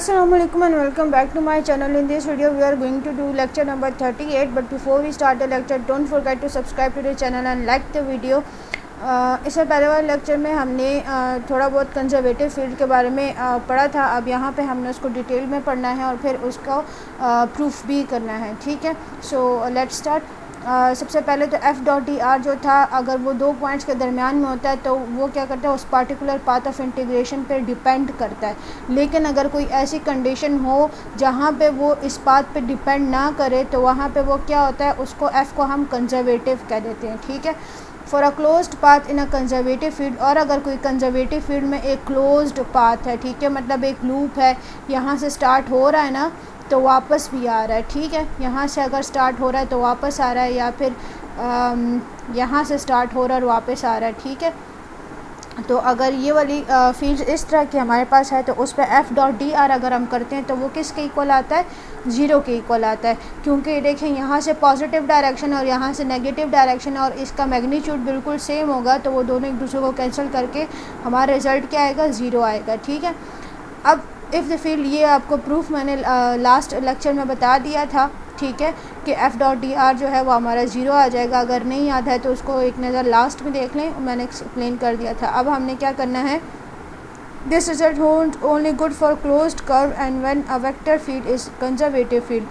Assalamualaikum and welcome back to my channel. In this video we are going to do lecture number 38, but before we start the lecture don't forget to subscribe to the channel and like the video. इससे पहले वाले lecture में हमने थोड़ा बहुत conservative field के बारे में पढ़ा था। अब यहाँ पे हमने उसको डिटेल में पढ़ना है और फिर उसका प्रूफ भी करना है, ठीक है। So let's start. सबसे पहले तो f.dr जो था, अगर वो दो पॉइंट्स के दरमियान में होता है तो वो क्या करता है, उस पार्टिकुलर पाथ ऑफ इंटीग्रेशन पे डिपेंड करता है। लेकिन अगर कोई ऐसी कंडीशन हो जहाँ पे वो इस पाथ पे डिपेंड ना करे तो वहाँ पे वो क्या होता है, उसको f को हम कंजर्वेटिव कह देते हैं, ठीक है। For a closed path in a conservative field, और अगर कोई कंजर्वेटिव फील्ड में एक क्लोज्ड पाथ है, ठीक है, मतलब एक लूप है, यहाँ से स्टार्ट हो रहा है ना तो वापस भी आ रहा है, ठीक है। यहाँ से अगर स्टार्ट हो रहा है तो वापस आ रहा है, या फिर यहाँ से स्टार्ट हो रहा है और वापस आ रहा है, ठीक है। तो अगर ये वाली फील्ड इस तरह की हमारे पास है तो उस पर f.dr अगर हम करते हैं तो वो किसके इक्वल आता है, 0 के इक्वल आता है। क्योंकि देखें यहाँ से पॉजिटिव डायरेक्शन और यहाँ से नेगेटिव डायरेक्शन और इसका मैग्नीट्यूड बिल्कुल सेम होगा, तो वो दोनों एक दूसरे को कैंसिल करके हमारा रिज़ल्ट क्या आएगा, 0 आएगा, ठीक है। अब इफ़ द फील्ड, ये आपको प्रूफ मैंने लास्ट लेक्चर में बता दिया था, ठीक है, कि f.dr जो है वो हमारा 0 आ जाएगा। अगर नहीं आता है तो उसको एक नज़र लास्ट में देख लें, मैंने एक्सप्लेन कर दिया था। अब हमने क्या करना है, this result hold only good for closed curve and when a vector field is conservative field.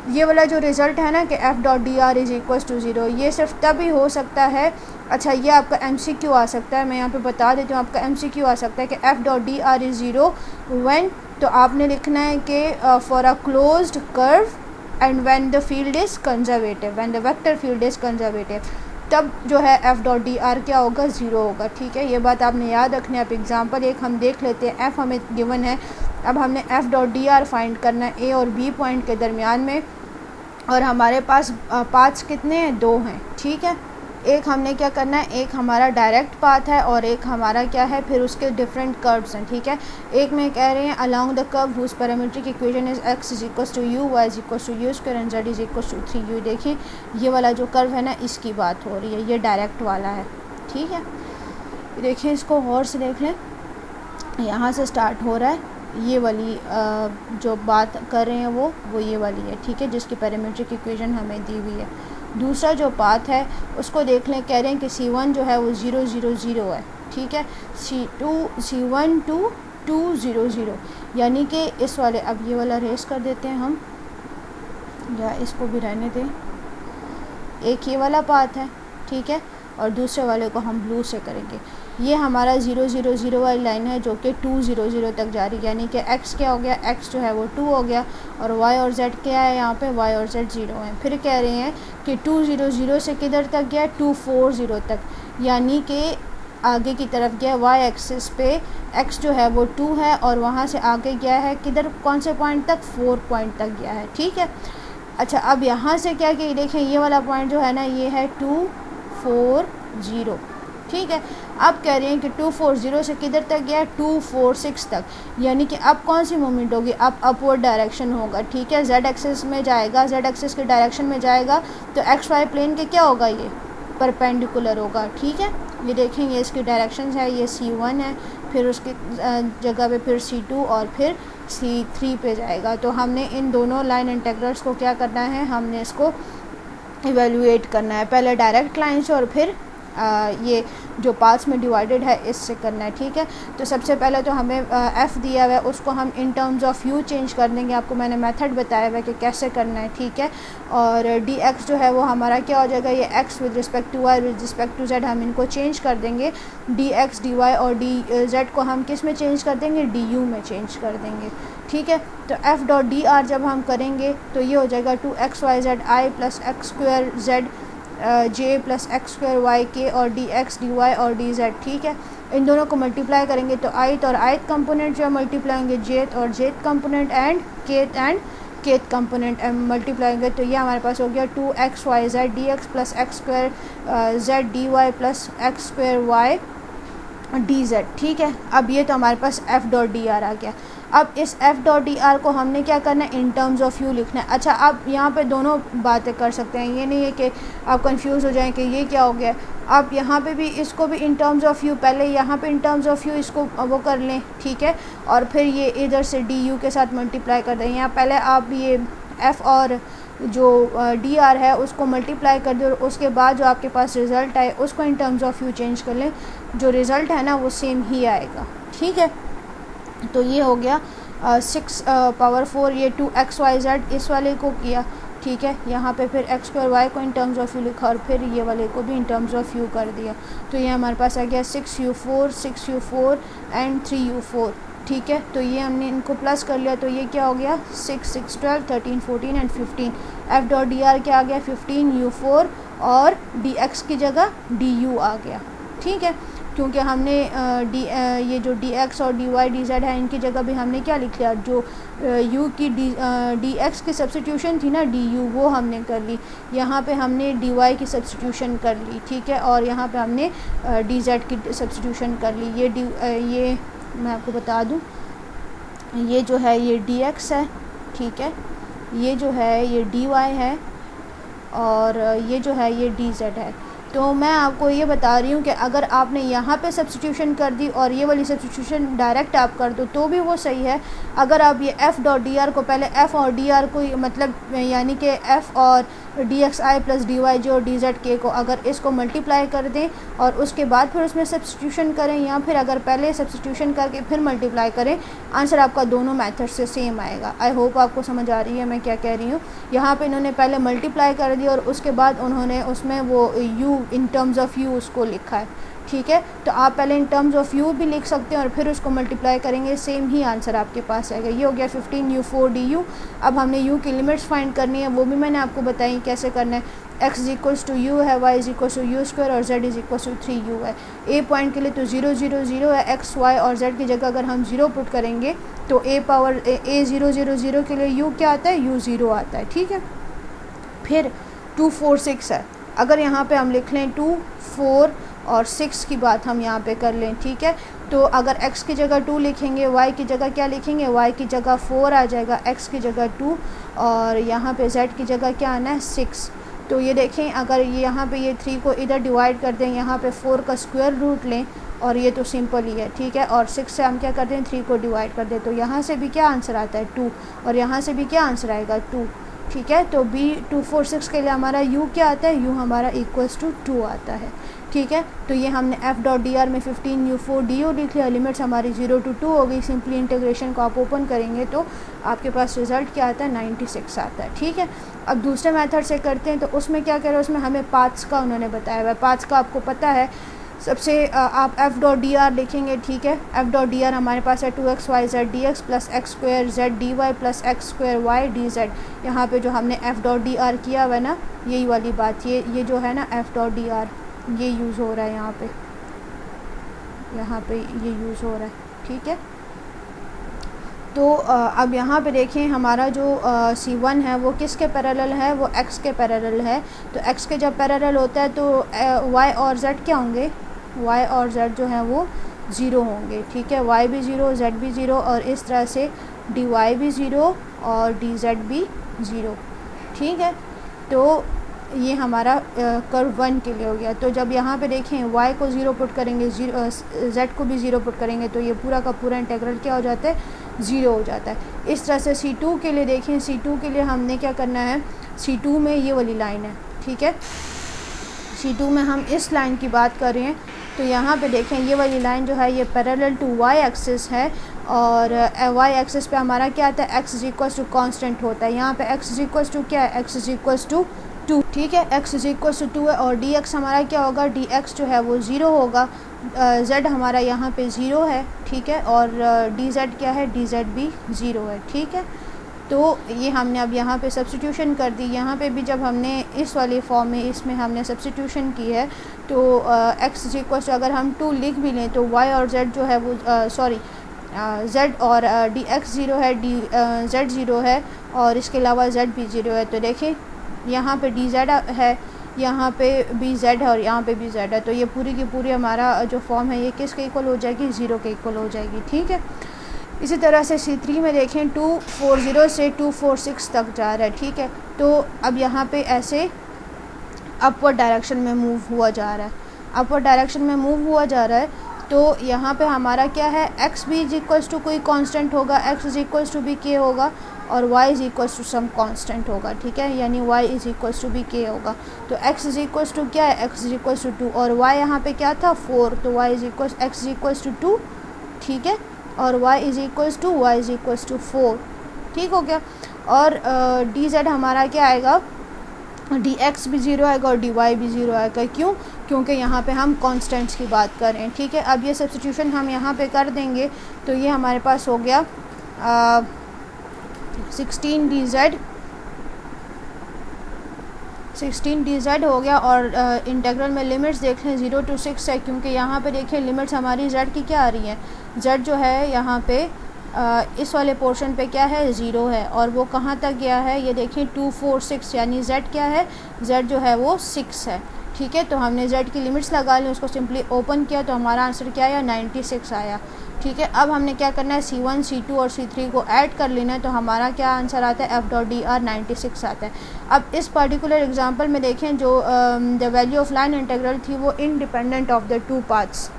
ये वाला जो रिज़ल्ट है ना कि f.dr इज़ इक्वल टू 0, ये सिर्फ तभी हो सकता है। अच्छा, ये आपका MCQ आ सकता है, मैं यहाँ पे बता देती हूँ, आपका MCQ आ सकता है कि f.dr इज़ 0 व्हेन, तो आपने लिखना है कि for a closed curve and when the field is conservative, when the vector field is conservative, तब जो है f.dr क्या होगा, 0 होगा, ठीक है। ये बात आपने याद रखनी है। आप एग्जांपल एक हम देख लेते हैं। f हमें गिवन है, अब हमने f.dr फाइंड करना है a और b पॉइंट के दरमियान में, और हमारे पास पाथ्स कितने हैं, 2 हैं, ठीक है। एक हमने क्या करना है, एक हमारा डायरेक्ट पाथ है और एक हमारा क्या है, फिर उसके डिफरेंट कर्व्स हैं, ठीक है। एक में कह रहे हैं along the curve whose parametric equation is x is equal to u, y is equal to u square and z is equal to 3u। देखिए ये वाला जो कर्व है ना, इसकी बात हो रही है, ये डायरेक्ट वाला है, ठीक है। देखिए इसको गौर से देख लें, यहाँ से स्टार्ट हो रहा है, ये वाली जो बात कर रहे हैं वो ये वाली है, ठीक है, जिसकी पैरामीट्रिक इक्वेशन हमें दी हुई है। दूसरा जो पाथ है उसको देख लें, कह रहे हैं कि C1 जो है वो 0 0 0 है, ठीक है, C1 2 2 0 0, यानी कि इस वाले, अब ये वाला रेस कर देते हैं हम, या इसको भी रहने दें। एक ये वाला पाथ है, ठीक है, और दूसरे वाले को हम ब्लू से करेंगे। ये हमारा 0 0 0 वाली लाइन है जो कि 2 0 0 तक जा रही है, यानी कि x क्या हो गया, x जो है वो 2 हो गया, और y और z क्या है, यहाँ पे y और z 0 है। फिर कह रहे हैं कि 2 0 0 से किधर तक गया, 2 4 0 तक, यानी कि आगे की तरफ गया, y एक्सिस पे x जो है वो 2 है और वहाँ से आगे गया है किधर, कौन से पॉइंट तक, 4 पॉइंट तक गया है, ठीक है। अच्छा, अब यहाँ से क्या किया, देखें ये वाला पॉइंट जो है ना, ये है 2 4 0, ठीक है। अब कह रहे हैं कि 2 4 0 से किधर तक गया, 2 4 6 तक, यानी कि अब कौन सी मूवमेंट होगी, अब अपवर्ड डायरेक्शन होगा, ठीक है। z एक्सिस में जाएगा, z एक्सिस के डायरेक्शन में जाएगा तो एक्स वाई प्लेन के क्या होगा, ये परपेंडिकुलर होगा, ठीक है। ये देखेंगे इसकी डायरेक्शंस है, ये C1 है, फिर उसकी जगह पे फिर C2 और फिर C3 पे जाएगा। तो हमने इन दोनों लाइन इंटीग्रल्स को क्या करना है, हमने इसको इवेल्युएट करना है, पहले डायरेक्ट लाइन से और फिर ये जो पाथ्स में डिवाइडेड है इससे करना है, ठीक है। तो सबसे पहले तो हमें f दिया हुआ है, उसको हम in terms of u change कर देंगे। आपको मैंने मेथड बताया हुआ है कि कैसे करना है, ठीक है। और dx जो है वो हमारा क्या हो जाएगा, ये x with respect to y with respect to z, हम इनको चेंज कर देंगे। dx dy और dz को हम किस में चेंज कर देंगे, du में चेंज कर देंगे, ठीक है। तो f.dr जब हम करेंगे तो ये हो जाएगा 2xyzi प्लस x स्क्वायर z j plus x square y k और डी एक्स डी वाई और डी जेड, ठीक है। इन दोनों को मल्टीप्लाई करेंगे तो आयत और आयत कंपोनेंट जो है मल्टीप्लाई होंगे, जेथ और jth component and kth component multiply होंगे, तो ये हमारे पास हो गया 2xyz d x plus x square z d y plus x square y d z, ठीक है। अब ये तो हमारे पास f.dr आ गया। अब इस f.dr को हमने क्या करना है, इन टर्म्स ऑफ यू लिखना है। अच्छा, आप यहाँ पे दोनों बातें कर सकते हैं, ये नहीं है कि आप कंफ्यूज हो जाएं कि ये क्या हो गया। आप यहाँ पे भी इसको भी इन टर्म्स ऑफ यू, पहले यहाँ पे इन टर्म्स ऑफ यू इसको वो कर लें, ठीक है, और फिर ये इधर से डी यू के साथ मल्टीप्लाई कर दें। यहाँ पहले आप ये एफ़ और जो डी आर है उसको मल्टीप्लाई कर दें और उसके बाद जो आपके पास रिज़ल्ट आए उसको in terms of you change कर लें, जो रिज़ल्ट है ना वो सेम ही आएगा, ठीक है। तो ये हो गया 6 पावर 4, ये 2xyz इस वाले को किया, ठीक है। यहाँ पे फिर x स्क्वायर y को इन टर्म्स ऑफ यू लिखा और फिर ये वाले को भी इन टर्म्स ऑफ यू कर दिया। तो ये हमारे पास आ गया 6u4 एंड 3u4, ठीक है। तो ये हमने इनको प्लस कर लिया, तो ये क्या हो गया 6, 6, 12, 13, 14 एंड 15। f.dr क्या आ गया 15u4 और dx की जगह du आ गया, ठीक है। क्योंकि हमने ये जो dx और dy dz है इनकी जगह भी हमने क्या लिख लिया, जो u की dx की सब्स्टिट्यूशन थी ना du, वो हमने कर ली। यहाँ पे हमने dy की सब्स्टिट्यूशन कर ली, ठीक है, और यहाँ पे हमने dz की सब्स्टिट्यूशन कर ली। ये मैं आपको बता दूँ, ये जो है ये dx है, ठीक है, ये जो है ये dy है और ये जो है ये dz है। तो मैं आपको ये बता रही हूँ कि अगर आपने यहाँ पे सब्स्टिट्यूशन कर दी और ये वाली सब्स्टिट्यूशन डायरेक्ट आप कर दो तो भी वो सही है। अगर आप ये f.dr को पहले f और dr को मतलब यानी कि f और dxi प्लस dy जो dzk को अगर इसको मल्टीप्लाई कर दें और उसके बाद फिर उसमें सब्स्टिट्यूशन करें, या फिर अगर पहले सब्स्टिट्यूशन करके फिर मल्टीप्लाई करें, आंसर आपका दोनों मेथड से सेम आएगा। आई होप आपको समझ आ रही है मैं क्या कह रही हूँ। यहाँ पे इन्होंने पहले मल्टीप्लाई कर दिया और उसके बाद उन्होंने उसमें वो u in terms of u उसको लिखा है, ठीक है। तो आप पहले इन टर्म्स ऑफ u भी लिख सकते हैं और फिर उसको मल्टीप्लाई करेंगे, सेम ही आंसर आपके पास आएगा। ये हो गया 15u4 du। अब हमने u की लिमिट्स फाइंड करनी है, वो भी मैंने आपको बताई कैसे करना है। x is equals to u है, y is equals to u square और z is equals to 3u है। a पॉइंट के लिए तो 0 0 0 है, x y और z की जगह अगर हम 0 पुट करेंगे तो a 0 0 0 के लिए u क्या आता है, u 0 आता है, ठीक है। फिर 2 4 6 है, अगर यहाँ पे हम लिख लें 2 4 और 6 की बात हम यहाँ पे कर लें, ठीक है। तो अगर x की जगह 2 लिखेंगे, y की जगह क्या लिखेंगे, y की जगह 4 आ जाएगा, x की जगह 2 और यहाँ पे z की जगह क्या आना है 6। तो ये देखें, अगर ये यहाँ पे ये 3 को इधर डिवाइड कर दें, यहाँ पे 4 का स्क्वायर रूट लें और ये तो सिंपल ही है, ठीक है, और 6 से हम क्या कर दें 3 को डिवाइड कर दें, तो यहाँ से भी क्या आंसर आता है 2 और यहाँ से भी क्या आंसर आएगा 2, ठीक है। तो b 2 4 6 के लिए हमारा u क्या आता है, u हमारा इक्वल्स टू 2 आता है, ठीक है। तो ये हमने f.dr में 15u4 du लिख लिया, लिमिट्स हमारी 0 to 2 हो गई। सिंपली इंटीग्रेशन को आप ओपन करेंगे तो आपके पास रिज़ल्ट क्या आता है 96 आता है, ठीक है। अब दूसरे मेथड से करते हैं, तो उसमें क्या करें, उसमें हमें पाथ्स का उन्होंने बताया हुआ है। पाथ्स का आपको पता है, सबसे आप f.dr लिखेंगे, ठीक है। f.dr हमारे पास है 2xyz dx प्लस x स्क्वायर z dy plus x square y dz। यहाँ पे जो हमने f.dr किया हुआ है ना, यही वाली बात, ये जो है ना f.dr ये यूज़ हो रहा है यहाँ पे ये यूज़ हो रहा है, ठीक है। तो अब यहाँ पे देखें, हमारा जो C1 है वो किसके पैरेलल है, वो x के पैरेलल है। तो x के जब पैरेलल होता है तो y और z क्या होंगे, y और z जो है वो 0 होंगे, ठीक है। y भी 0, z भी 0 और इस तरह से dy भी 0 और dz भी 0, ठीक है। तो ये हमारा कर्व 1 के लिए हो गया। तो जब यहाँ पे देखें y को 0 पुट करेंगे, z को भी 0 पुट करेंगे, तो ये पूरा का पूरा इंटीग्रल क्या हो जाता है 0 हो जाता है। इस तरह से C2 के लिए देखें, C2 के लिए हमने क्या करना है, C2 में ये वाली लाइन है, ठीक है। C2 में हम इस लाइन की बात कर रहे हैं, तो यहाँ पे देखें ये वाली लाइन जो है ये पैरेलल टू y एक्सिस है और y एक्सिस पे हमारा क्या आता है, x is equals to constant होता है। यहाँ पे x इज इक्वल्स टू क्या है, x इज इक्वल्स टू 2, ठीक है, x इज इक्वल्स टू 2 है और dx हमारा क्या होगा, dx जो है वो 0 होगा। z हमारा यहाँ पे 0 है, ठीक है, और dz क्या है, dz भी 0 है, ठीक है। तो ये हमने अब यहाँ पे सब्स्टिट्यूशन कर दी। यहाँ पे भी जब हमने इस वाली फॉर्म में इसमें हमने सब्स्टिट्यूशन की है तो x इज इक्वल्स टू अगर हम 2 लिख भी लें तो y और z जो है वो z और dx 0 है, z 0 है और इसके अलावा z भी 0 है। तो देखें यहाँ पे dz है, यहाँ पे भी z है और यहाँ पे भी z है, तो ये पूरी की पूरी हमारा जो फॉर्म है ये किसके इक्वल हो जाएगी, 0 के इक्वल हो जाएगी, ठीक है। इसी तरह से C3 में देखें 240 से 246 तक जा रहा है, ठीक है। तो अब यहाँ पे ऐसे अपवर्ड डायरेक्शन में मूव हुआ जा रहा है, अपवर्ड डायरेक्शन में मूव हुआ जा रहा है। तो यहाँ पे हमारा क्या है, x भी इज इक्वल्स टू कोई कांस्टेंट होगा, x is equals to b के होगा, और y is equals to some constant होगा, ठीक है, यानी y is equals to b के होगा। तो x इज इक्वल्स टू क्या है, x इज इक्वल्स टू 2, और y यहाँ पे क्या था 4, तो y is equals x is equals to 2, ठीक है, और y इज इक्वल्स टू 4, ठीक हो गया। और dz हमारा क्या आएगा, dx भी 0 आएगा और dy भी 0 आएगा। क्यों? क्योंकि यहाँ पे हम कांस्टेंट्स की बात कर रहे हैं, ठीक है। अब ये सब्स्टिट्यूशन हम यहाँ पे कर देंगे तो ये हमारे पास हो गया 16 dz हो गया। और इंटीग्रल में लिमिट्स देख लें 0 to 6 है, क्योंकि यहाँ पे देखिए लिमिट्स हमारी z की क्या आ रही हैं, z जो है यहाँ पे इस वाले पोर्शन पे क्या है 0 है, और वो कहाँ तक गया है ये देखिए 246, यानी z क्या है, z जो है वो 6 है, ठीक है। तो हमने z की लिमिट्स लगा ली, उसको सिंपली ओपन किया तो हमारा आंसर क्या आया 96 आया, ठीक है। अब हमने क्या करना है C1, C2 और C3 को ऐड कर लेना है, तो हमारा क्या आंसर आता है f.dr 96 आता है। अब इस पर्टिकुलर एग्जांपल में देखें जो the value of line integral थी वो independent of the two paths,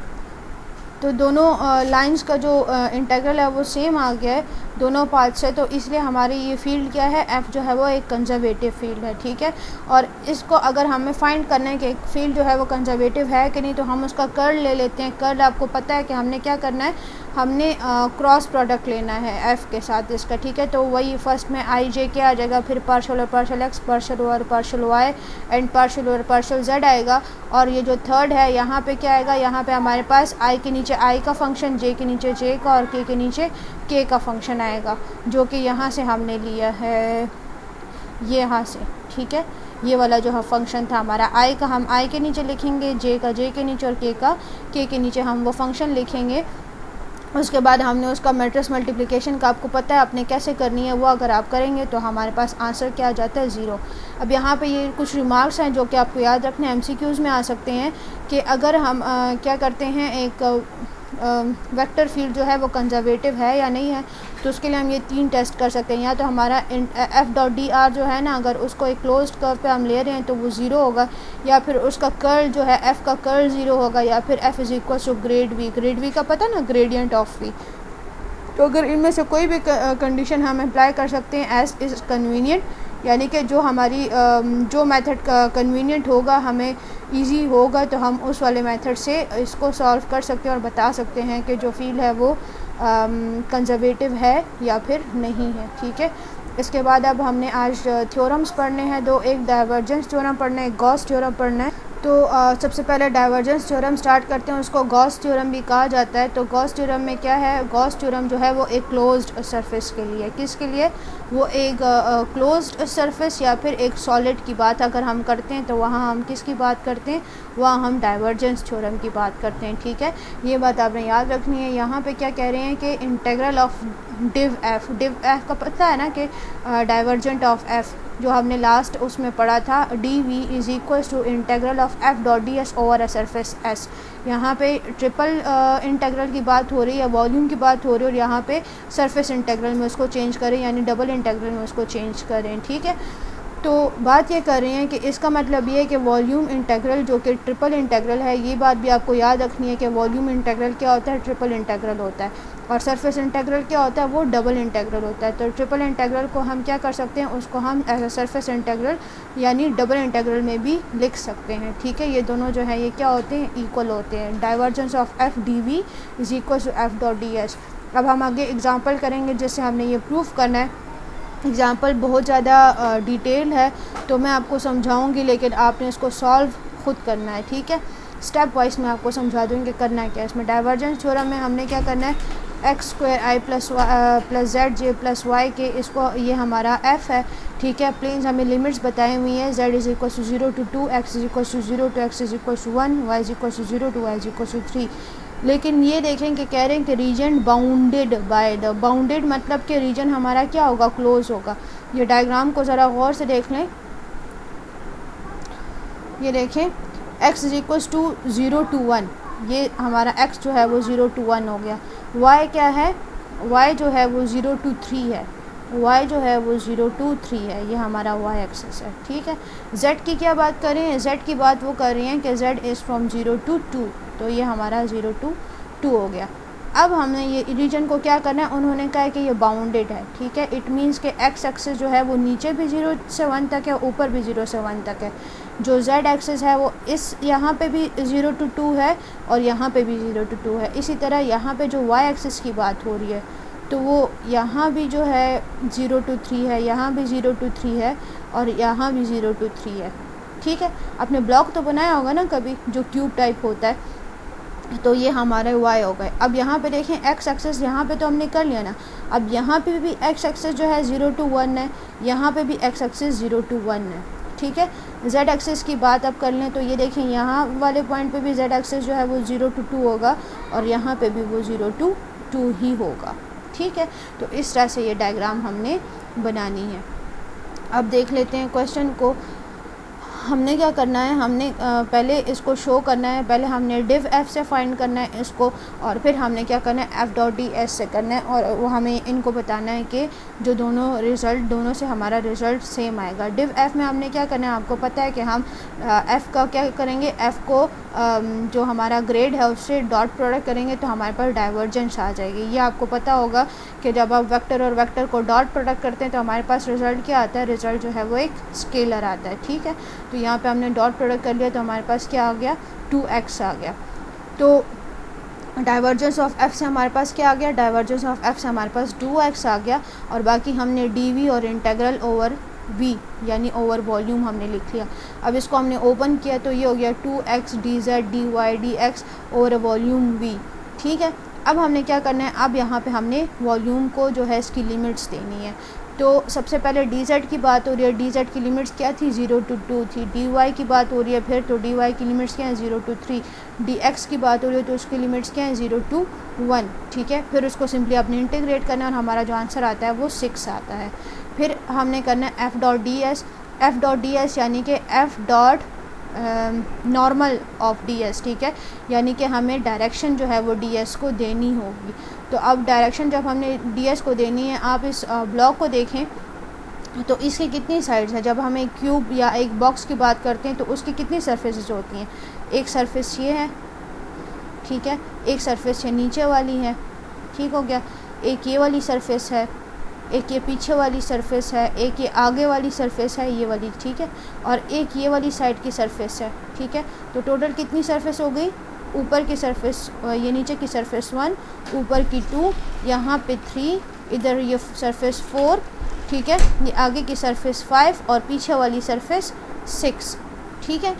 तो दोनों लाइंस का जो इंटीग्रल है वो सेम आ गया है दोनों पार्ट से, तो इसलिए हमारी ये फील्ड क्या है, f जो है वो एक कंजर्वेटिव फील्ड है, ठीक है। और इसको अगर हमें फाइंड करना है कि एक फील्ड जो है वो कंजर्वेटिव है कि नहीं, तो हम उसका कर्ल ले लेते हैं। कर्ल आपको पता है कि हमने क्या करना है, हमने क्रॉस प्रोडक्ट लेना है f के साथ इसका, ठीक है। तो वही फर्स्ट में i j क्या आ जाएगा, फिर पार्शियल और पार्शियल x, पार्शियल और पार्शियल y एंड पार्शियल और पार्शियल z आएगा। और ये जो थर्ड है यहाँ पे क्या आएगा, यहाँ पे हमारे पास i के नीचे i का फंक्शन, j के नीचे j का और k के नीचे k का फंक्शन आएगा, जो कि यहाँ से हमने लिया है, ये यहाँ से, ठीक है। ये वाला जो फंक्शन था हमारा i का हम i के नीचे लिखेंगे, j का j के नीचे और k का k के नीचे हम वो फंक्शन लिखेंगे। उसके बाद हमने उसका मैट्रिक्स मल्टीप्लिकेशन का आपको पता है आपने कैसे करनी है, वो अगर आप करेंगे तो हमारे पास आंसर क्या आ जाता है 0। अब यहाँ पे ये कुछ रिमार्क्स हैं जो कि आपको याद रखने MCQs में आ सकते हैं कि अगर हम क्या करते हैं, एक वेक्टर फील्ड जो है वो कंजर्वेटिव है या नहीं है, तो उसके लिए हम ये 3 टेस्ट कर सकते हैं। या तो हमारा f.dr जो है ना, अगर उसको एक क्लोज्ड कर्व पे हम ले रहे हैं तो वो 0 होगा, या फिर उसका कर्ल जो है f का कर्ल 0 होगा, या फिर f is equal to grad v का पता ना, ग्रेडियंट ऑफ v। तो अगर इनमें से कोई भी कंडीशन हम अप्लाई कर सकते हैं एज इज़ कन्वीनियंट, यानी कि जो हमारी जो मेथड का कन्वीनियंट होगा, हमें इजी होगा, तो हम उस वाले मेथड से इसको सॉल्व कर सकते हैं और बता सकते हैं कि जो फील्ड है वो कंजर्वेटिव है या फिर नहीं है, ठीक है। इसके बाद अब हमने आज थ्योरम्स पढ़ने हैं दो, एक डाइवर्जेंस थ्योरम पढ़ना है, एक गॉस थ्योरम पढ़ना है। तो सबसे पहले डाइवर्जेंस थ्योरम स्टार्ट करते हैं, उसको गॉस थ्योरम भी कहा जाता है। तो गॉस थ्योरम में क्या है, गॉस थ्योरम जो है वो एक क्लोज्ड सरफेस के लिए, किसके लिए, वो एक क्लोज्ड सरफेस या फिर एक सॉलिड की बात अगर हम करते हैं तो वहाँ हम किसकी बात करते हैं, वहाँ हम डाइवर्जेंस थ्योरम की बात करते हैं, ठीक है। ये बात आपने याद रखनी है। यहाँ पे क्या कह रहे हैं कि इंटीग्रल ऑफ डिव एफ का पता है ना कि डाइवर्जेंट ऑफ एफ जो हमने लास्ट उसमें पढ़ा था, d v is equal to integral of F dot d s over a surface s. यहाँ पे ट्रिपल इंटीग्रल की बात हो रही है, वॉल्यूम की बात हो रही है, और यहाँ पे सरफेस इंटीग्रल में उसको चेंज करें, यानी डबल इंटीग्रल में उसको चेंज करें, ठीक है। तो बात ये कर रहे हैं कि इसका मतलब ये है कि वॉल्यूम इंटीग्रल जो कि ट्रिपल इंटीग्रल है, ये बात भी आपको याद रखनी है कि वॉल्यूम इंटीग्रल क्या होता है, ट्रिपल इंटीग्रल होता है, और सरफेस इंटीग्रल क्या होता है, वो डबल इंटीग्रल होता है। तो ट्रिपल इंटीग्रल को हम क्या कर सकते हैं, उसको हम एज अ सरफेस इंटीग्रल यानी डबल इंटीग्रल में भी लिख सकते हैं, ठीक है। ये दोनों जो है ये क्या होते हैं, इक्वल होते हैं। Divergence of f d v is equal to f dot d s. अब हम आगे एग्जाम्पल करेंगे जिससे हमने ये प्रूफ करना है। एग्ज़ाम्पल बहुत ज़्यादा डिटेल है तो मैं आपको समझाऊंगी, लेकिन आपने इसको सॉल्व खुद करना है, ठीक है। स्टेप वाइज मैं आपको समझा दूँगी करना है क्या। इसमें डाइवर्जेंस थ्योरम में हमने क्या करना है, एक्स स्क्वायर आई plus Z J plus y के, इसको ये हमारा एफ़ है, ठीक है। प्लेन्स हमें लिमिट्स बताई हुई हैं, z is equal to 0 to 2, x is equal to 0 to x is equal to 1, y is equal to 0 to y is equal to 3। लेकिन ये देखें कि कह रहे हैं कि region bounded by the, bounded मतलब कि रीजन हमारा क्या होगा, क्लोज होगा। ये डायग्राम को ज़रा गौर से देख लें, ये देखें x is equal to 0 to 1, ये हमारा x जो है वो 0 to 1 हो गया। y क्या है, y जो है वो 0 to 3 है, y जो है वो 0 to 3 है, ये हमारा y एक्सिस है, ठीक है। z की क्या बात कर रहे हैं, z की बात वो कर रही हैं कि z इज़ फ्रॉम 0 to 2, तो ये हमारा 0 to 2 हो गया। अब हमने ये रीजन को क्या करना है, उन्होंने कहा है कि ये बाउंडेड है, ठीक है। इट मीन्स कि एक्स एक्सिस जो है वो नीचे भी 0 से 1 तक है, ऊपर भी 0 से 1 तक है। जो z एक्सिस है वो इस यहाँ पे भी 0 to 2 है और यहाँ पे भी 0 to 2 है। इसी तरह यहाँ पे जो y एक्सिस की बात हो रही है तो वो यहाँ भी जो है 0 to 3 है, यहाँ भी 0 to 3 है और यहाँ भी 0 to 3 है, ठीक है। आपने ब्लॉक तो बनाया होगा ना कभी, जो क्यूब टाइप होता है, तो ये हमारे y हो गए। अब यहाँ पे देखें x एक्सेस यहाँ पे तो हमने कर लिया ना, अब यहाँ पे भी x एक्सेस जो है 0 to 1 है, यहाँ पे भी x एक्सेस 0 to 1 है, ठीक है। z एक्सेस की बात अब कर लें तो ये देखें यहाँ वाले पॉइंट पे भी z एक्सेस जो है वो 0 to 2 होगा और यहाँ पे भी वो 0 to 2 ही होगा, ठीक है। तो इस तरह से ये डायग्राम हमने बनानी है। अब देख लेते हैं क्वेश्चन को। हमने क्या करना है, हमने पहले इसको शो करना है, पहले हमने div f से फाइंड करना है इसको, और फिर हमने क्या करना है f डॉट डी एस से करना है, और वो हमें इनको बताना है कि जो दोनों रिज़ल्ट, दोनों से हमारा रिज़ल्ट सेम आएगा। div f में हमने क्या करना है, आपको पता है कि हम f का क्या करेंगे, f को जो हमारा ग्रेड है उससे डॉट प्रोडक्ट करेंगे तो हमारे पास डाइवर्जेंस आ जाएगी। ये आपको पता होगा कि जब आप वेक्टर और वेक्टर को डॉट प्रोडक्ट करते हैं तो हमारे पास रिज़ल्ट क्या आता है, रिज़ल्ट जो है वो एक स्केलर आता है, ठीक है। तो यहाँ पे हमने डॉट प्रोडक्ट कर लिया तो हमारे पास क्या आ गया, 2x आ गया। तो डाइवर्जेंस ऑफ f से हमारे पास क्या आ गया, डाइवर्जेंस ऑफ f से हमारे पास 2x आ गया, और बाकी हमने dv और इंटेग्रल ओवर v यानी ओवर वॉल्यूम हमने लिख लिया। अब इसको हमने ओपन किया तो ये हो गया 2x dz dy dx over volume v, ठीक है। अब हमने क्या करना है, अब यहाँ पे हमने वॉल्यूम को जो है इसकी लिमिट्स देनी है। तो सबसे पहले dz की बात हो रही है, dz की लिमिट्स क्या थी, 0 to 2 थी। dy की बात हो रही है फिर, तो dy की लिमिट्स क्या है, 0 to 3। dx की बात हो रही है तो उसकी लिमिट्स क्या है, 0 to 1, ठीक है। फिर उसको सिंपली आपने इंटीग्रेट करना है और हमारा जो आंसर आता है वो 6 आता है। फिर हमने करना है f डॉट डी एस यानी कि f dot normal of ds, ठीक है, यानी कि हमें डायरेक्शन जो है वो ds को देनी होगी। तो अब डायरेक्शन जब हमने ds को देनी है, आप इस ब्लॉक को देखें तो इसकी कितनी साइड्स हैं। जब हम एक क्यूब या एक बॉक्स की बात करते हैं तो उसकी कितनी सरफेसेस होती हैं, एक सरफेस ये है, ठीक है, एक सरफेस ये नीचे वाली है, ठीक हो गया, एक ये वाली सरफेस है, एक ये पीछे वाली सरफेस है, एक ये आगे वाली सरफेस है ये वाली, ठीक है, और एक ये वाली साइड की सरफेस है, ठीक है। तो टोटल कितनी सरफेस हो गई, ऊपर की सरफेस, ये नीचे की सरफेस 1, ऊपर की 2, यहाँ पे 3, इधर ये सरफेस 4, ठीक है, ये आगे की सरफेस 5 और पीछे वाली सरफेस 6, ठीक है।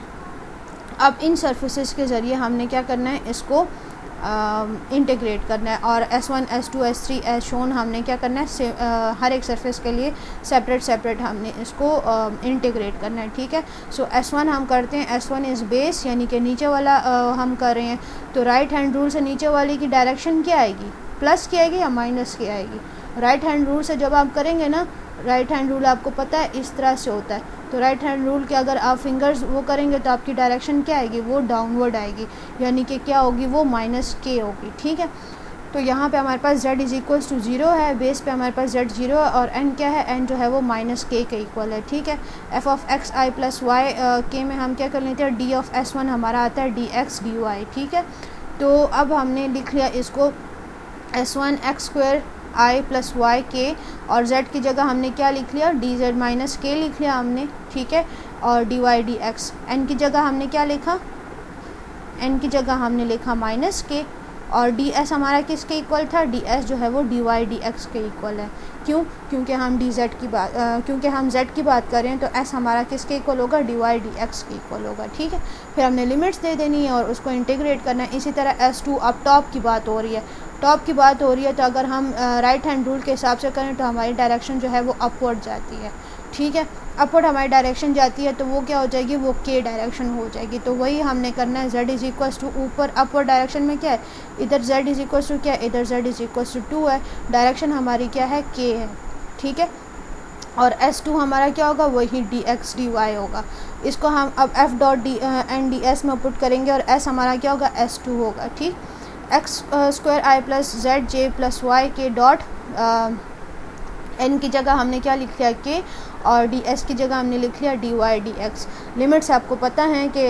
अब इन सरफेसेस के ज़रिए हमने क्या करना है, इसको इंटीग्रेट करना है, और S1 S2 S3 as shown हमने क्या करना है, हर एक सरफेस के लिए सेपरेट हमने इसको इंटीग्रेट करना है, ठीक है। सो S1 हम करते हैं, S1 इज़ बेस यानी कि नीचे वाला हम कर रहे हैं, तो राइट हैंड रूल से नीचे वाले की डायरेक्शन क्या आएगी, प्लस की आएगी या माइनस की आएगी। राइट हैंड रूल से जब आप करेंगे ना, राइट हैंड रूल आपको पता है इस तरह से होता है, तो राइट हैंड रूल के अगर आप फिंगर्स वो करेंगे तो आपकी डायरेक्शन क्या आएगी, वो डाउनवर्ड आएगी, यानी कि क्या होगी, वो -k होगी, ठीक है। तो यहाँ पे हमारे पास z इज़ इक्वल्स टू 0 है, बेस पे हमारे पास z 0 है, और n क्या है, n जो है वो -k के इक्वल है, ठीक है। f of x i plus y k में हम क्या कर लेते हैं, d ऑफ s1 हमारा आता है dx dy, ठीक है। तो अब हमने लिख लिया इसको s1 x square i plus y k, और z की जगह हमने क्या लिख लिया, dz माइनस k लिख लिया हमने, ठीक है, और dy dx। n की जगह हमने क्या लिखा, n की जगह हमने लिखा -k, और ds हमारा किसके इक्वल था, ds जो है वो dy dx के इक्वल है। क्यों, क्योंकि हम क्योंकि हम z की बात कर रहे हैं, तो s हमारा किसके इक्वल होगा, dy dx के इक्वल होगा, ठीक है। फिर हमने लिमिट्स दे देनी है और उसको इंटीग्रेट करना है। इसी तरह S2, अब टॉप की बात हो रही है, तो अगर हम राइट हैंड रूल के हिसाब से करें तो हमारी डायरेक्शन जो है वो अपवर्ड जाती है, ठीक है। अपवर्ड हमारी डायरेक्शन जाती है तो वो क्या हो जाएगी, वो k डायरेक्शन हो जाएगी। तो वही हमने करना है, z इज़ इक्वल्स टू ऊपर अपवर्ड डायरेक्शन में क्या है, इधर z इज़ इक्वल्स टू क्या है, इधर z इज़ इक्वल्स टू 2 है, डायरेक्शन हमारी क्या है, k है, ठीक है। और S2 हमारा क्या होगा, वही dx dy होगा। इसको हम अब f डॉट n ds में पुट करेंगे और s हमारा क्या होगा, S2 होगा, ठीक। एक्स स्क्वायर आई plus Z J plus y के डॉट एन की जगह हमने क्या लिख लिया के, और डी एस की जगह हमने लिख लिया d y d x. Limits आपको पता है कि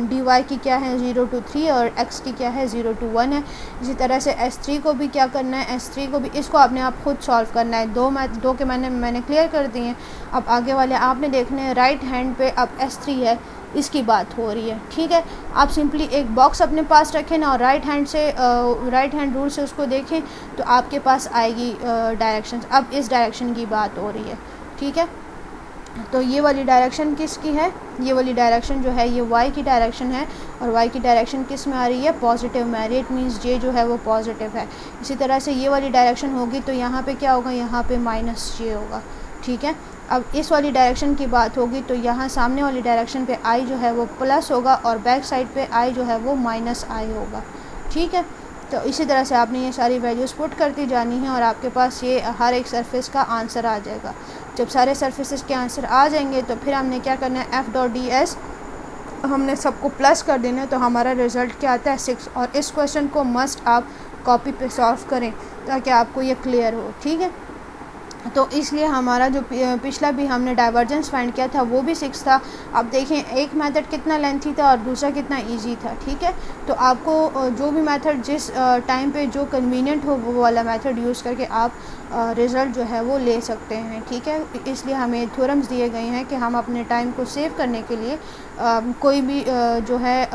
डी वाई की क्या है 0 to 3 और एक्स की क्या है 0 to 1 है। इसी तरह से S3 को भी क्या करना है, S3 को भी इसको आपने आप खुद सॉल्व करना है। दो के मैंने क्लियर कर दिए हैं। अब आगे वाले आपने देखने हैं, राइट हैंड पे अब S3 है, इसकी बात हो रही है, ठीक है। आप सिंपली एक बॉक्स अपने पास रखें ना और राइट हैंड रूल से उसको देखें तो आपके पास आएगी डायरेक्शंस। अब इस डायरेक्शन की बात हो रही है, ठीक है। तो ये वाली डायरेक्शन किसकी है, ये वाली डायरेक्शन जो है ये y की डायरेक्शन है, और y की डायरेक्शन किस में आ रही है, पॉजिटिव में आ रही है। इट मीन्स j जो है वो पॉजिटिव है। इसी तरह से ये वाली डायरेक्शन होगी तो यहाँ पे क्या होगा, यहाँ पे -j होगा, ठीक है। अब इस वाली डायरेक्शन की बात होगी तो यहाँ सामने वाली डायरेक्शन पे i जो है वो प्लस होगा और बैक साइड पे i जो है वो -i होगा, ठीक है। तो इसी तरह से आपने ये सारी वैल्यूज़ पुट करती जानी है और आपके पास ये हर एक सरफेस का आंसर आ जाएगा। जब सारे सरफेसेस के आंसर आ जाएंगे तो फिर हमने क्या करना है, एफ डॉट डी एस हमने सबको प्लस कर देना है, तो हमारा रिज़ल्ट क्या आता है 6। और इस क्वेश्चन को मस्ट आप कॉपी पे सॉल्व करें ताकि आपको ये क्लियर हो, ठीक है। तो इसलिए हमारा जो पिछला भी हमने डाइवर्जेंस फाइंड किया था वो भी 6 था। अब देखें एक मेथड कितना लेंथी था और दूसरा कितना इजी था, ठीक है। तो आपको जो भी मेथड जिस टाइम पे जो कन्वीनियंट हो वो वाला मेथड यूज़ करके आप रिज़ल्ट जो है वो ले सकते हैं, ठीक है। इसलिए हमें थ्योरम्स दिए गए हैं कि हम अपने टाइम को सेव करने के लिए कोई भी जो है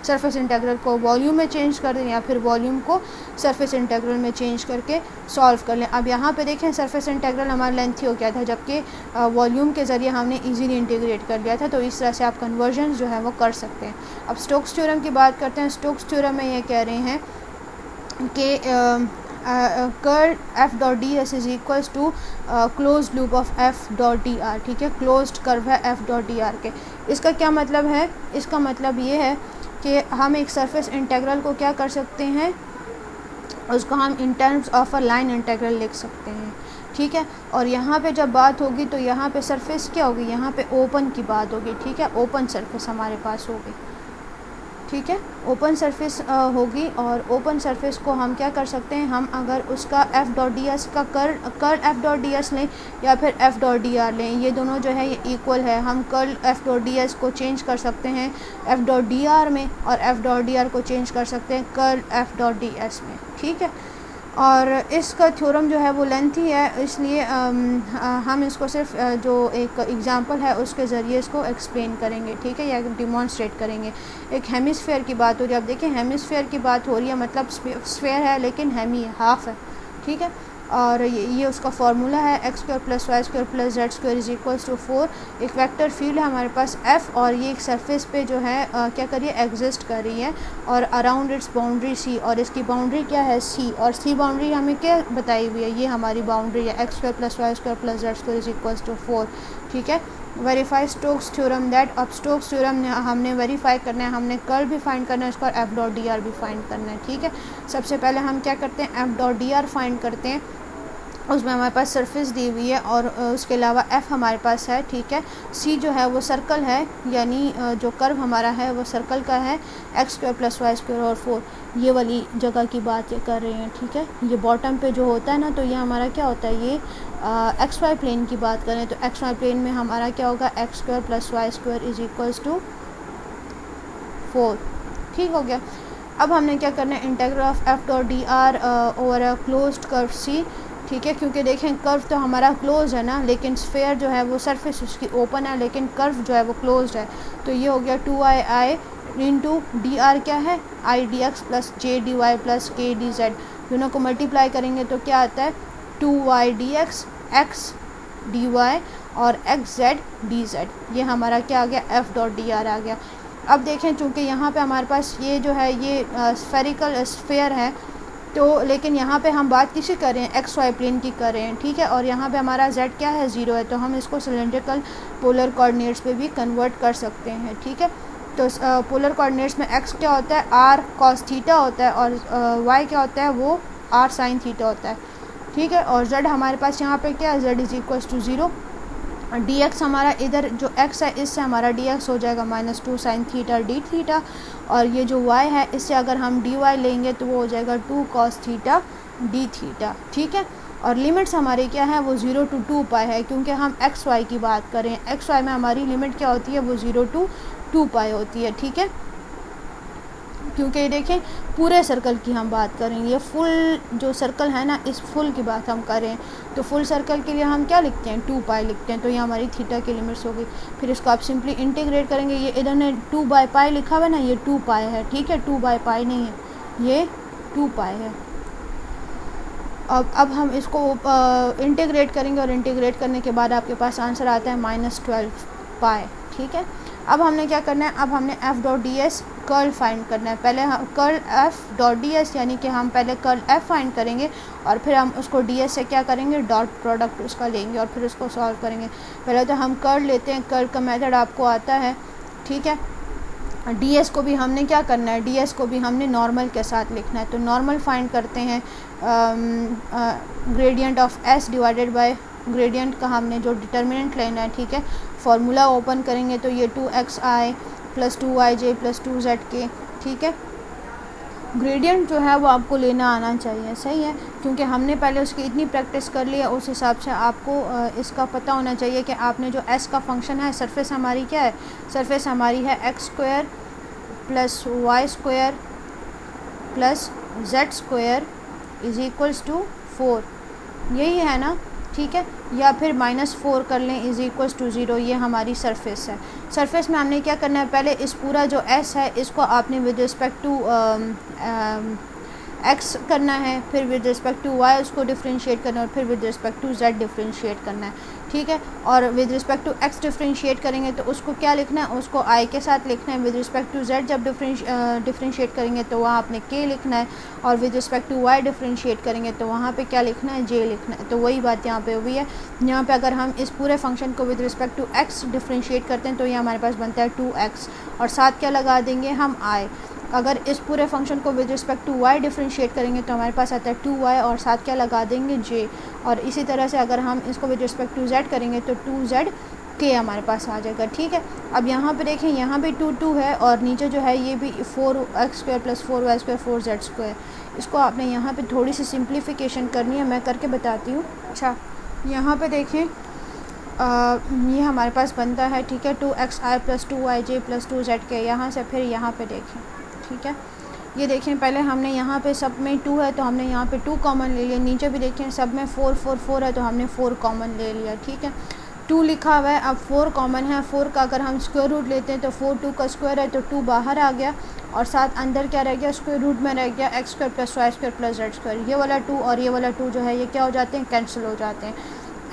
सरफेस इंटीग्रल को वॉल्यूम में चेंज कर दें या फिर वॉल्यूम को सरफेस इंटीग्रल में चेंज करके सॉल्व कर लें। अब यहाँ पे देखें सरफेस इंटीग्रल हमारा लेंथी हो गया था जबकि वॉल्यूम के ज़रिए हमने इजीली इंटीग्रेट कर लिया था। तो इस तरह से आप कन्वर्जन जो है वो कर सकते हैं। अब स्टोक्स थ्योरम की बात करते हैं। स्टोक्स थ्योरम में ये कह रहे हैं कि curve f dot d s is equals to close loop of F dot D r, ठीक है। क्लोज्ड कर्व है एफ डॉट डी आर के। इसका क्या मतलब है, इसका मतलब ये है कि हम एक सरफेस इंटीग्रल को क्या कर सकते हैं, उसको हम in terms of a line integral लिख सकते हैं, ठीक है। और यहाँ पे जब बात होगी तो यहाँ पे सरफेस क्या होगी, यहाँ पे ओपन की बात होगी, ठीक है। ओपन सरफेस हमारे पास होगी, ठीक है। ओपन सरफेस होगी और ओपन सरफेस को हम क्या कर सकते हैं, हम अगर उसका एफ डॉट डी एस का curl F dot d S लें या फिर एफ डॉट डी आर लें, ये दोनों जो है ये इक्वल है। हम curl F dot d S को चेंज कर सकते हैं एफ डॉट डी आर में और एफ डॉट डी आर को चेंज कर सकते हैं curl F dot d S में, ठीक है। और इसका थ्योरम जो है वो लेंथी है, इसलिए हम इसको सिर्फ जो एक एग्जांपल है उसके ज़रिए इसको एक्सप्लेन करेंगे, ठीक है, या डिमॉन्स्ट्रेट करेंगे। एक हेमिस्फेयर की बात हो रही है। अब देखिए हेमिस्फेयर की बात हो रही है मतलब स्फेयर है लेकिन हेमी हाफ है, ठीक है। और ये उसका फार्मूला है x square plus Y square plus z square is equals to 4। एक वेक्टर फील्ड है हमारे पास एफ और ये एक सरफेस पे जो है क्या कर रही है, एग्जिस्ट कर रही है और अराउंड इट्स बाउंड्री सी, और इसकी बाउंड्री क्या है सी, और सी बाउंड्री हमें क्या बताई हुई है, ये हमारी बाउंड्री है x square plus Y square plus z square is equals to 4, ठीक है। Verify Stokes theorem that. अब स्टोक्स थ्योरम ने हमने वेरीफाई करना है, हमने कर्ल भी फाइंड करना है इसका और एफ डॉट डी आर भी फाइंड करना है, ठीक है। सबसे पहले हम क्या करते हैं, F dot D R find करते हैं। उसमें हमारे पास सरफेस दी हुई है और उसके अलावा एफ़ हमारे पास है, ठीक है। सी जो है वो सर्कल है, यानी जो कर्व हमारा है वो सर्कल का है, x square plus Y square और 4 ये वाली जगह की बात ये कर रहे हैं, ठीक है। ये बॉटम पे जो होता है ना तो ये हमारा क्या होता है, ये एक्स वाई प्लेन की बात करें तो एक्स वाई प्लेन में हमारा क्या होगा, X square plus Y square is equals to 4, ठीक हो गया। अब हमने क्या करना है, integral of F dot D R over a closed curve C, ठीक है। क्योंकि देखें कर्व तो हमारा क्लोज है ना, लेकिन स्फेयर जो है वो सरफेस उसकी ओपन है लेकिन कर्व जो है वो क्लोज्ड है। तो ये हो गया 2i इंटू डी आर क्या है, i d x plus j d y plus k d z, दोनों को मल्टीप्लाई करेंगे तो क्या आता है 2y d x x d y और एक्स जेड डी जेड, ये हमारा क्या आ गया, एफ डॉट डी आर आ गया। अब देखें चूँकि यहाँ पे हमारे पास ये जो है ये स्फेरिकल स्फेयर है तो लेकिन यहाँ पे हम बात किसी कर रहे हैं, एक्स वाई प्लेन की कर रहे हैं, ठीक है। और यहाँ पे हमारा z क्या है, 0 है, तो हम इसको सिलेंड्रिकल पोलर कोऑर्डिनेट्स पे भी कन्वर्ट कर सकते हैं, ठीक है। तो पोलर कोऑर्डिनेट्स में x क्या होता है, r cos थीटा होता है और y क्या होता है, वो r sin थीटा होता है, ठीक है। और z हमारे पास यहाँ पे क्या है, z is equals to 0, d x हमारा इधर जो एक्स है इससे हमारा डी एक्स हो जाएगा -2 sin थीटा डी थीटा, और ये जो वाई है इससे अगर हम डी वाई लेंगे तो वो हो जाएगा 2 cos थीटा डी थीटा, ठीक है। और लिमिट्स हमारी क्या है, वो 0 to 2 पाई है, क्योंकि हम एक्स वाई की बात करें, एक्स वाई में हमारी लिमिट क्या होती है, वो 0 to 2 पाई होती है, ठीक है। क्योंकि ये देखें पूरे सर्कल की हम बात करें, ये फुल जो सर्कल है ना, इस फुल की बात हम करें तो फुल सर्कल के लिए हम क्या लिखते हैं, 2 पाई लिखते हैं। तो ये हमारी थीटा की लिमिट्स हो गई। फिर इसको आप सिंपली इंटीग्रेट करेंगे, ये इधर ने 2 बाई पाई लिखा हुआ है ना, ये 2 पाई है, ठीक है, 2 बाई पाई नहीं है, ये 2 पाई है। अब हम इसको इंटीग्रेट करेंगे और इंटीग्रेट करने के बाद आपके पास आंसर आता है -12 पाई, ठीक है। अब हमने क्या करना है, अब हमने f dot d S curl find करना है। पहले हम curl f dot d S यानी कि हम पहले कर्ल f फाइंड करेंगे और फिर हम उसको डी एस से क्या करेंगे, डॉट प्रोडक्ट उसका लेंगे और फिर उसको सॉल्व करेंगे। पहले तो हम कर्ल लेते हैं, कर्ल का मेथड आपको आता है, ठीक है। डी एस को भी हमने क्या करना है, डी एस को भी हमने नॉर्मल के साथ लिखना है। तो नॉर्मल फाइंड करते हैं, gradient of s divided by gradient का हमने जो डिटर्मिनेंट लेना है, ठीक है। फार्मूला ओपन करेंगे तो ये 2xi + 2yj + 2zk, ठीक है। ग्रेडियंट जो है वो आपको लेना आना चाहिए, सही है, क्योंकि हमने पहले उसकी इतनी प्रैक्टिस कर ली है, उस हिसाब से आपको इसका पता होना चाहिए कि आपने जो s का फंक्शन है, सरफेस हमारी क्या है, सरफेस हमारी है x² + y² + z² = 4, यही है ना, ठीक है। या फिर -4 कर लें = 0, ये हमारी सरफेस है। सरफेस में हमने क्या करना है, पहले इस पूरा जो s है इसको आपने विद रिस्पेक्ट टू x करना है, फिर विद रिस्पेक्ट टू y उसको डिफ्रेंशिएट करना है और फिर with respect to z differentiate करना है, ठीक है। और with respect to x differentiate करेंगे तो उसको क्या लिखना है, उसको i के साथ लिखना है। विद रिस्पेक्ट टू z जब डिफ्रेंशिएट करेंगे तो वहाँ आपने k लिखना है, और with respect to y differentiate करेंगे तो वहाँ पे क्या लिखना है, j लिखना है। तो वही बात यहाँ पे हुई है। यहाँ पे अगर हम इस पूरे फंक्शन को with respect to x differentiate करते हैं तो ये हमारे पास बनता है 2x, और साथ क्या लगा देंगे हम i। अगर इस पूरे फंक्शन को with respect to y differentiate करेंगे तो हमारे पास आता है 2y, और साथ क्या लगा देंगे, j। और इसी तरह से अगर हम इसको विद रिस्पेक्ट टू z करेंगे तो 2zk हमारे पास आ जाएगा, ठीक है। अब यहाँ पे देखें, यहाँ भी 2 है और नीचे जो है ये भी 4x² + 4y² 4z²। इसको आपने यहाँ पे थोड़ी सी सिंप्लीफिकेशन करनी है, मैं करके बताती हूँ। अच्छा, यहाँ पे देखें, ये हमारे पास बनता है, ठीक है, 2xi + 2yj + 2zk। यहाँ से फिर यहाँ पे देखें, ठीक है, ये देखें, पहले हमने यहाँ पे सब में 2 है तो हमने यहाँ पे 2 कॉमन ले लिया। नीचे भी देखें सब में 4 4 4 है तो हमने 4 कॉमन ले लिया, ठीक है। 2 लिखा हुआ है, अब 4 कॉमन है। 4 का अगर हम स्क्वायर रूट लेते हैं तो 4 2 का स्क्वायर है तो 2 बाहर आ गया, और साथ अंदर क्या रह गया, स्क्वायर रूट में रह गया x² + y² + z²। ये वाला 2 और ये वाला 2 जो है ये क्या हो जाते हैं, कैंसिल हो जाते हैं।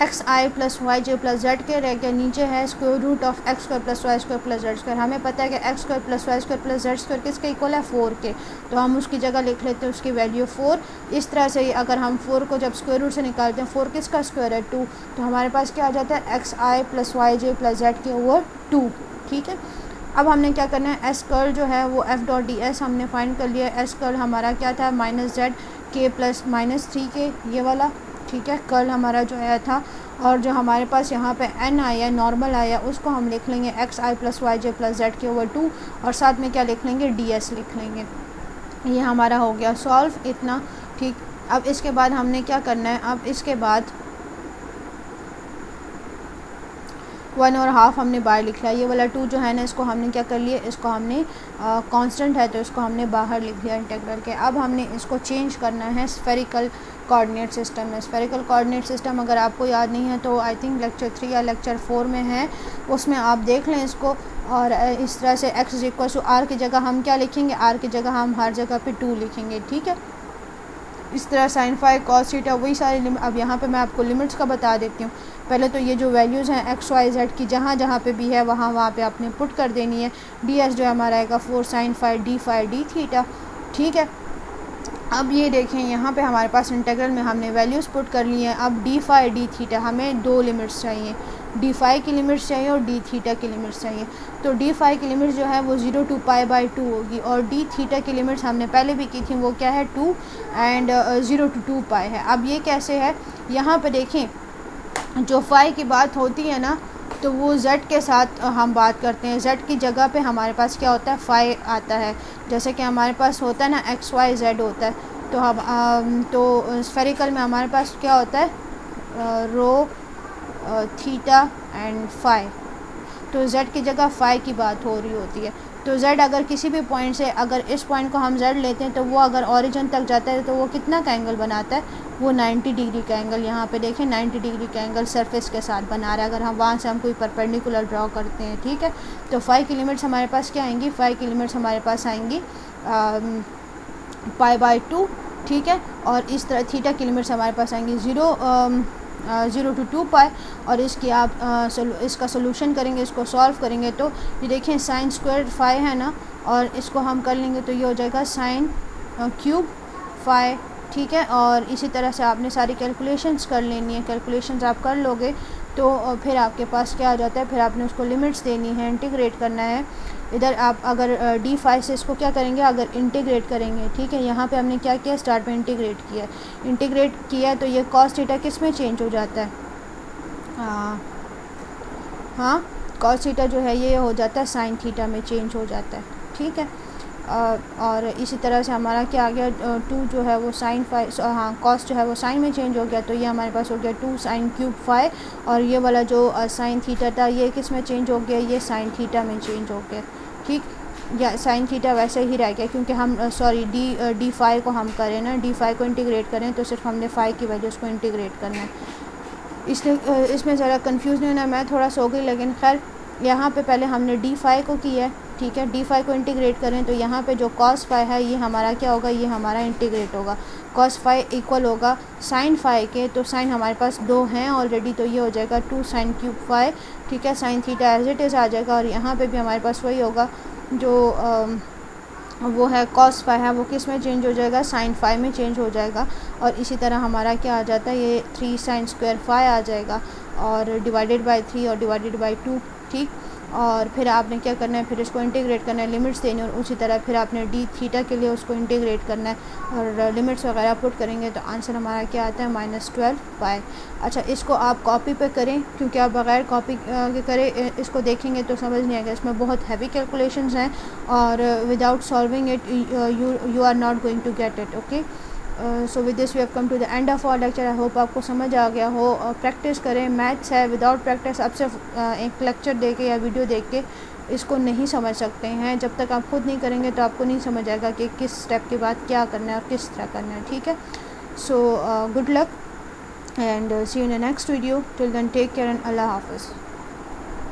xi + yj + zk रह गया, नीचे है square root of x² + y² + z²। हमें पता है कि x² + y² + z² किसके इक्वल है, 4 के, तो हम उसकी जगह लिख लेते हैं उसकी वैल्यू 4। इस तरह से अगर हम 4 को जब स्क्वायर रूट से निकालते हैं, 4 किसका स्क्वायर है, 2, तो हमारे पास क्या आ जाता है, xi + yj + zk/2, ठीक है। अब हमने क्या करना है, s कर्ल जो है वो f डॉट डी एस हमने फाइंड कर लिया है। s कर्ल हमारा क्या था, -zk + -3k, ये वाला, ठीक है, कर्ल हमारा जो आया था। और जो हमारे पास यहाँ पे n आया, नॉर्मल आया, उसको हम लिख लेंगे xi + yj + zk/2, और साथ में क्या लिख लेंगे, ds लिख लेंगे। ये हमारा हो गया सॉल्व इतना, ठीक। अब इसके बाद हमने क्या करना है, अब इसके बाद 1/2 हमने बाहर लिख लिया। ये वाला 2 जो है ना, इसको हमने क्या कर लिया, इसको हमने कांस्टेंट है तो इसको हमने बाहर लिख लिया इंटीग्रल के। अब हमने इसको चेंज करना है स्फेरिकल कोऑर्डिनेट सिस्टम में। स्फेरिकल कोऑर्डिनेट सिस्टम अगर आपको याद नहीं है तो आई थिंक लेक्चर 3 या लेक्चर 4 में है, उसमें आप देख लें इसको। और इस तरह से x = r की जगह हम क्या लिखेंगे, r की जगह हम हर जगह पे 2 लिखेंगे, ठीक है। इस तरह sin phi cos थीटा वही सारी लिमिट। अब यहाँ पे मैं आपको लिमिट्स का बता देती हूँ। पहले तो ये जो वैल्यूज़ हैं x y z की, जहाँ जहाँ पे भी है वहाँ पे आपने पुट कर देनी है। ds जो हमारा आएगा 4 sin phi d थीटा, ठीक है। अब ये देखें, यहाँ पे हमारे पास इंटीग्रल में हमने वैल्यूज़ पुट कर ली हैं। अब d phi d थीटा हमें 2 लिमिट्स चाहिए, d phi की लिमिट्स चाहिए और d थीटा की लिमिट्स चाहिए। तो d phi की लिमिट्स जो है वो 0 to π/2 होगी, और d थीटा की लिमिट्स हमने पहले भी की थी, वो क्या है 2 एंड 0 to 2 π है। अब ये कैसे है, यहाँ पे देखें, जो फाई की बात होती है ना, तो वो z के साथ हम बात करते हैं। z की जगह पे हमारे पास क्या होता है, फाई आता है। जैसे कि हमारे पास होता है ना एक्स वाई जेड होता है, तो हम तो स्फेरिकल में हमारे पास क्या होता है, रो, थीटा एंड फाई। तो z की जगह फाई की बात हो रही होती है। तो z अगर किसी भी पॉइंट से, अगर इस पॉइंट को हम z लेते हैं तो वो अगर ओरिजिन तक जाता है तो वो कितना का एंगल बनाता है, वो 90 डिग्री का एंगल। यहाँ पे देखें 90 डिग्री का एंगल सरफेस के साथ बना रहा है, अगर हम वहाँ से हम कोई परपेंडिकुलर ड्रॉ करते हैं, ठीक है। तो फाई की लिमिट्स हमारे पास क्या आएंगी, फाई की लिमिट्स हमारे पास आएंगी π/2, ठीक है। और इस तरह थीटा की लिमिट्स हमारे पास आएंगी 0 to 2 पाई। और इसकी आप इसका सोल्यूशन करेंगे, इसको सॉल्व करेंगे तो ये देखें साइन स्क्वायर फाई है ना, और इसको हम कर लेंगे तो ये हो जाएगा साइन क्यूब फाई, ठीक है। और इसी तरह से आपने सारी कैलकुलेशंस कर लेनी है। कैलकुलेशंस आप कर लोगे तो फिर आपके पास क्या आ जाता है, फिर आपने उसको लिमिट्स देनी है, इंटीग्रेट करना है। इधर आप अगर d5 से इसको क्या करेंगे, अगर इंटीग्रेट करेंगे, ठीक है। यहाँ पे हमने क्या किया, स्टार्ट में इंटीग्रेट किया तो ये कॉस थीटा किस में चेंज हो जाता है, हाँ कॉस थीटा जो है ये हो जाता है साइन थीटा में चेंज हो जाता है, ठीक है। और इसी तरह से हमारा क्या आ गया, 2 जो है वो साइन फाई, हाँ कॉस जो है वो साइन में चेंज हो गया, तो ये हमारे पास हो गया 2 साइन क्यूब फाई। और ये वाला जो साइन थीटा था ये किस में चेंज हो गया, ये साइन थीटा में चेंज हो गया, ठीक। या साइन थीटा वैसे ही रह गया क्योंकि हम डी फाई को हम करें ना, डी फाई को इंटीग्रेट करें तो सिर्फ हमने फाई की वजह उसको इंटीग्रेट करना है, इसलिए इसमें ज़रा कंफ्यूज नहीं होना। मैं थोड़ा सो गई, लेकिन खैर यहाँ पे पहले हमने डी फाई को किया है, ठीक है। डी फाई को इंटीग्रेट करें तो यहाँ पे जो कॉस फाई है ये हमारा क्या होगा, ये हमारा इंटीग्रेट होगा। कॉस फाई इक्वल होगा साइन फाई के, तो साइन हमारे पास 2 हैं ऑलरेडी, तो ये हो जाएगा 2 साइन क्यूब फाई, ठीक है। Sine theta as it is आ जाएगा। और यहाँ पे भी हमारे पास वही होगा, जो वो है कॉस फाई है वो किस में चेंज हो जाएगा, साइन फाई में चेंज हो जाएगा। और इसी तरह हमारा क्या आ जाता है, ये 3 साइन स्क्वायर फाई आ जाएगा, और डिवाइडेड बाय 3 और डिवाइडेड बाय 2, ठीक। और फिर आपने क्या करना है, फिर इसको इंटीग्रेट करना है, लिमिट्स देनी, और उसी तरह फिर आपने डी थीटा के लिए उसको इंटीग्रेट करना है और लिमिट्स वगैरह पुट करेंगे तो आंसर हमारा क्या आता है, -12 पाई। अच्छा, इसको आप कॉपी पे करें, क्योंकि आप बग़ैर कॉपी के करें इसको देखेंगे तो समझ नहीं आएगा। इसमें बहुत हैवी कैलकुलेशंस हैं और without solving it you are not going to get it, okay. So with this we have come to the end of our lecture. I hope आपको समझ आ गया हो। प्रैक्टिस करें, मैथ्स है, विदाउट प्रैक्टिस आप सिर्फ एक लेक्चर देख के या वीडियो देख के इसको नहीं समझ सकते हैं। जब तक आप खुद नहीं करेंगे तो आपको नहीं समझ आएगा कि किस स्टेप के बाद क्या करना है और किस तरह करना है, ठीक है। So good luck and see you in the next video. Till then take care and अल्लाह हाफ़िज़।